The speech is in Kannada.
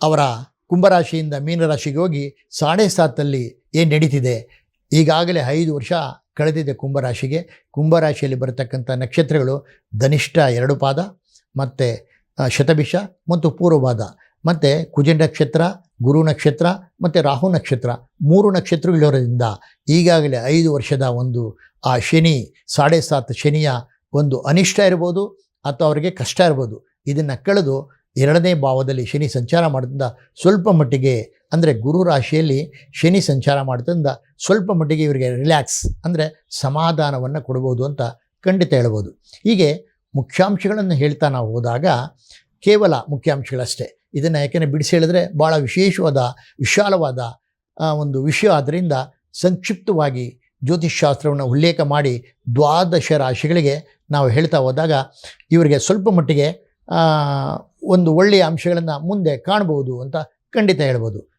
ಅವರ ಕುಂಭರಾಶಿಯಿಂದ ಮೀನರಾಶಿಗೆ ಹೋಗಿ 7.5 ಏನು ನಡೀತಿದೆ. ಈಗಾಗಲೇ 5 ವರ್ಷ ಕಳೆದಿದೆ ಕುಂಭರಾಶಿಗೆ. ಕುಂಭರಾಶಿಯಲ್ಲಿ ಬರತಕ್ಕಂಥ ನಕ್ಷತ್ರಗಳು ಧನಿಷ್ಠ 2 ಪಾದ, ಮತ್ತು ಶತಭಿಷ ಮತ್ತು ಪೂರ್ವಪಾದ, ಮತ್ತು ಕುಜ ನಕ್ಷತ್ರ, ಗುರು ನಕ್ಷತ್ರ ಮತ್ತು ರಾಹು ನಕ್ಷತ್ರ 3 ನಕ್ಷತ್ರಗಳಿರೋದ್ರಿಂದ ಈಗಾಗಲೇ 5 ವರ್ಷದ ಒಂದು ಆ ಶನಿ 7.5 ಶನಿಯ ಒಂದು ಅನಿಷ್ಟ ಇರ್ಬೋದು ಅಥವಾ ಅವರಿಗೆ ಕಷ್ಟ ಇರ್ಬೋದು. ಇದನ್ನು ಕಳೆದು 2ನೇ ಭಾವದಲ್ಲಿ ಶನಿ ಸಂಚಾರ ಮಾಡೋದ್ರಿಂದ ಸ್ವಲ್ಪ ಮಟ್ಟಿಗೆ, ಅಂದರೆ ಗುರು ರಾಶಿಯಲ್ಲಿ ಶನಿ ಸಂಚಾರ ಮಾಡೋದ್ರಿಂದ ಸ್ವಲ್ಪ ಮಟ್ಟಿಗೆ ಇವರಿಗೆ ರಿಲ್ಯಾಕ್ಸ್, ಅಂದರೆ ಸಮಾಧಾನವನ್ನು ಕೊಡ್ಬೋದು ಅಂತ ಖಂಡಿತ ಹೇಳ್ಬೋದು. ಹೀಗೆ ಮುಖ್ಯಾಂಶಗಳನ್ನು ಹೇಳ್ತಾ ನಾವು ಹೋದಾಗ ಕೇವಲ ಮುಖ್ಯಾಂಶಗಳಷ್ಟೇ. ಇದನ್ನು ಯಾಕೆಂದರೆ ಬಿಡಿಸಿ ಹೇಳಿದ್ರೆ ಭಾಳ ವಿಶಾಲವಾದ ಒಂದು ವಿಷಯ. ಆದ್ದರಿಂದ ಸಂಕ್ಷಿಪ್ತವಾಗಿ ಜ್ಯೋತಿಷ್ಶಾಸ್ತ್ರವನ್ನು ಉಲ್ಲೇಖ ಮಾಡಿ 12 ರಾಶಿಗಳಿಗೆ ನಾವು ಹೇಳ್ತಾ ಹೋದಾಗ ಇವರಿಗೆ ಸ್ವಲ್ಪ ಮಟ್ಟಿಗೆ ಒಂದು ಒಳ್ಳೆಯ ಅಂಶಗಳನ್ನು ಮುಂದೆ ಕಾಣ್ಬೋದು ಅಂತ ಖಂಡಿತ ಹೇಳ್ಬೋದು.